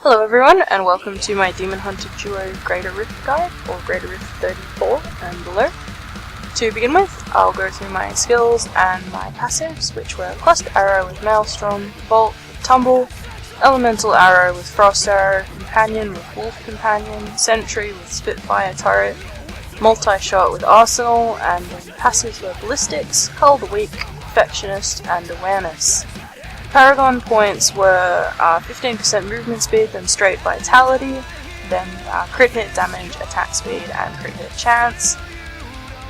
Hello everyone, and welcome to my Demon Hunter Duo Greater Rift Guide, or Greater Rift 34 and below. To begin with, I'll go through my skills and my passives, which were Cluster Arrow with Maelstrom, Bolt with Tumble, Elemental Arrow with Frost Arrow, Companion with Wolf Companion, Sentry with Spitfire Turret, Multi-Shot with Arsenal, and then passives were Ballistics, Cull the Weak, Perfectionist, and Awareness. Paragon points were 15% movement speed, then straight vitality, then crit hit damage, attack speed, and crit hit chance.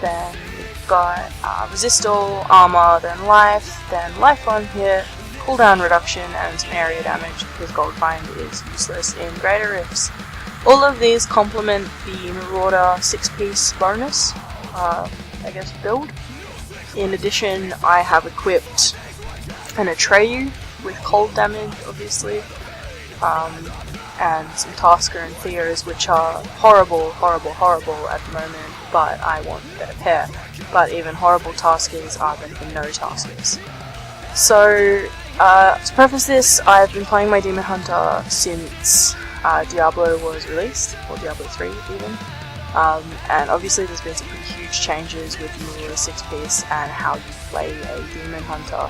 Then we've got resist all, armor, then life 1 hit, cooldown reduction, and some area damage because Gold Bind is useless in Greater Rifts. All of these complement the Marauder 6-piece bonus, build. In addition, I have equipped an Atreyu with cold damage, obviously, and some Tasker and Theos, which are horrible at the moment, but I want a better pair. But even horrible Taskers are better than no Taskers. So, to preface this, I've been playing my Demon Hunter since Diablo was released, or Diablo 3 even, and obviously there's been some pretty huge changes with the Marauder 6-piece and how you play a Demon Hunter.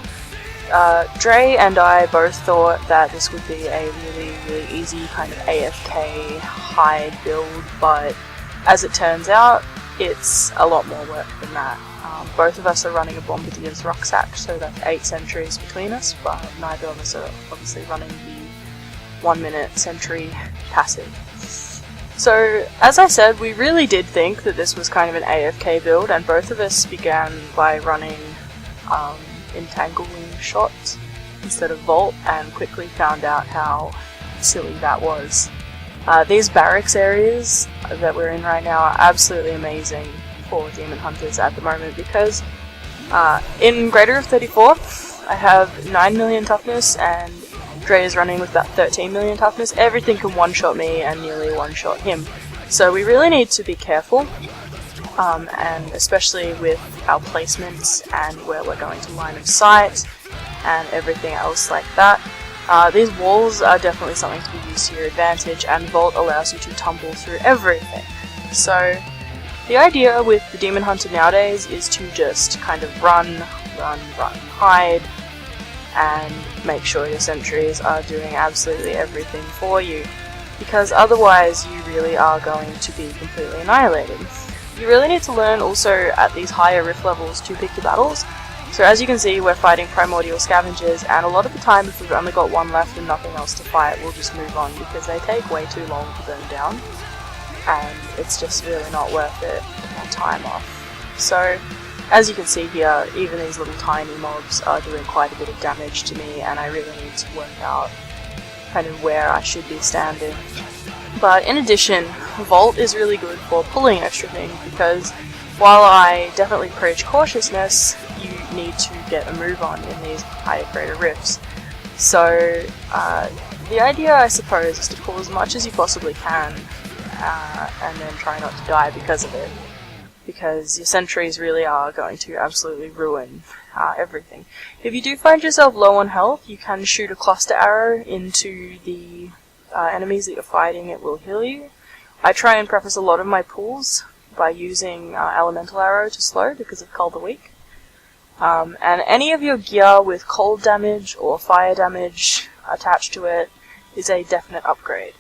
Dre and I both thought that this would be a really easy kind of AFK hide build, but as it turns out, it's a lot more work than that. Both of us are running a Bombardier's Rucksack, so that's 8 sentries between us, but neither of us are obviously running the 1-minute sentry passive. So, as I said, we really did think that this was kind of an AFK build, and both of us began by running entangling shots instead of Volt, and quickly found out how silly that was. These barracks areas that we're in right now are absolutely amazing for Demon Hunters at the moment because in Greater Rift 34 I have 9 million toughness and Dre is running with about 13 million toughness. Everything can one-shot me and nearly one-shot him. So we really need to be careful. And especially with our placements and where we're going to line of sight and everything else like that. These walls are definitely something to be used to your advantage, and Vault allows you to tumble through everything. So the idea with the Demon Hunter nowadays is to just kind of run, hide, and make sure your sentries are doing absolutely everything for you, because otherwise you really are going to be completely annihilated. You really need to learn also at these higher rift levels to pick your battles. So as you can see, we're fighting primordial scavengers, and a lot of the time if we've only got one left and nothing else to fight, we'll just move on because they take way too long to burn down, and it's just really not worth it with my time off. So as you can see here, even these little tiny mobs are doing quite a bit of damage to me, and I really need to work out kind of where I should be standing. But in addition, Volt is really good for pulling extra things, because while I definitely preach cautiousness, you need to get a move on in these higher greater rifts. So the idea, I suppose, is to pull as much as you possibly can, and then try not to die because of it, because your sentries really are going to absolutely ruin everything. If you do find yourself low on health, you can shoot a cluster arrow into the enemies that you're fighting. It will heal you. I try and preface a lot of my pulls by using Elemental Arrow to slow because of Cull the Weak. And any of your gear with cold damage or fire damage attached to it is a definite upgrade.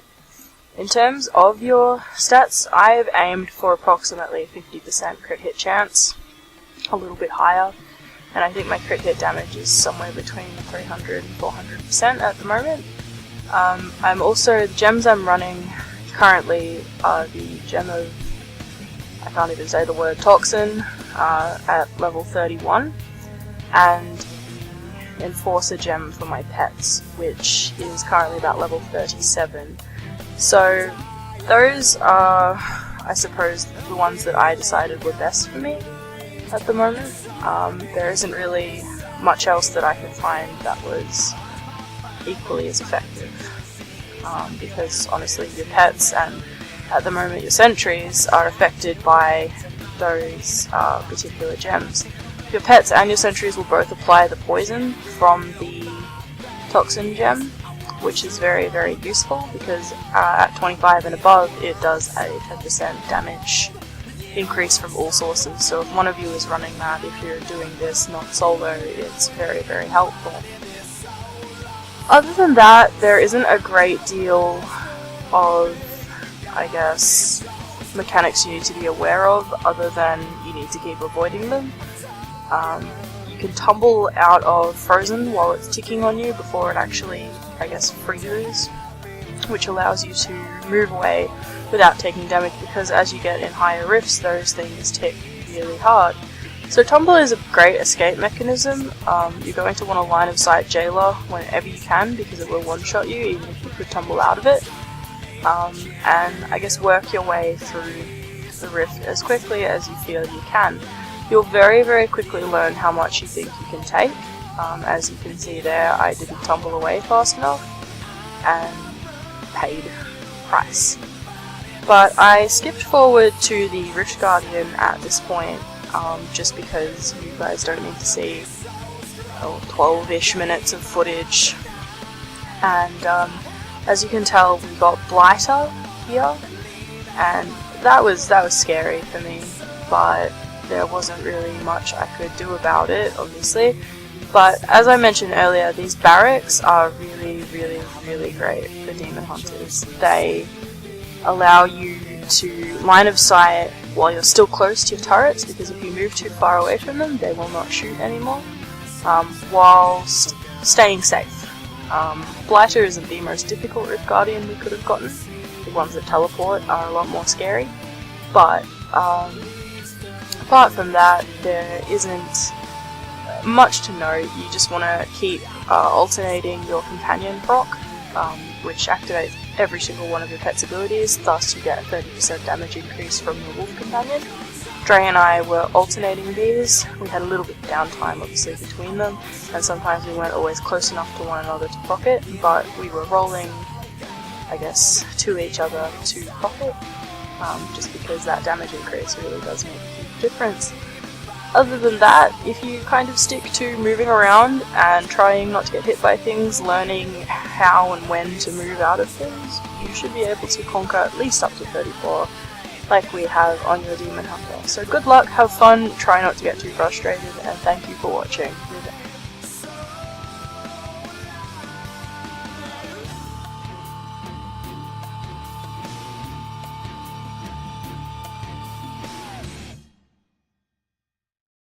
In terms of your stats, I have aimed for approximately 50% crit hit chance, a little bit higher, and I think my crit hit damage is somewhere between 300 and 400% at the moment. I'm also, the gems I'm running currently are the gem of, I can't even say the word, Toxin, at level 31, and the Enforcer gem for my pets, which is currently about level 37. So those are, I suppose, the ones that I decided were best for me at the moment. There isn't really much else that I could find that was equally as effective, because honestly your pets and at the moment your sentries are affected by those particular gems. Your pets and your sentries will both apply the poison from the Toxin gem, which is very, very useful because at 25 and above it does a 10% damage increase from all sources. So if one of you is running that, if you're doing this not solo, it's very, very helpful. Other than that, there isn't a great deal of, I guess, mechanics you need to be aware of, other than you need to keep avoiding them. You can tumble out of frozen while it's ticking on you before it actually, I guess, freezes, which allows you to move away without taking damage, because as you get in higher rifts, those things tick really hard. So tumble is a great escape mechanism. You're going to want to line of sight jailer whenever you can, because it will one-shot you even if you could tumble out of it. And I guess work your way through the rift as quickly as you feel you can. You'll very, very quickly learn how much you think you can take. As you can see there, I didn't tumble away fast enough and paid price. But I skipped forward to the Rift Guardian at this point, just because you guys don't need to see 12-ish minutes of footage. And as you can tell, we got Blighter here, and that was scary for me, but there wasn't really much I could do about it, obviously. But as I mentioned earlier, these barracks are really, really, really great for demon hunters. They allow you to line of sight while you're still close to your turrets, because if you move too far away from them, they will not shoot anymore, whilst staying safe. Blighter isn't the most difficult Rift Guardian we could have gotten. The ones that teleport are a lot more scary, but apart from that, there isn't much to note. You just want to keep alternating your companion proc, which activates every single one of your pet's abilities, thus you get a 30% damage increase from your wolf companion. Dre and I were alternating these. We had a little bit of downtime obviously between them, and sometimes we weren't always close enough to one another to proc it, but we were rolling, I guess, to each other to proc it, just because that damage increase really does make a huge difference. Other than that, if you kind of stick to moving around and trying not to get hit by things, learning how and when to move out of things, you should be able to conquer at least up to 34, like we have on your Demon Hunter. So good luck, have fun, try not to get too frustrated, and thank you for watching.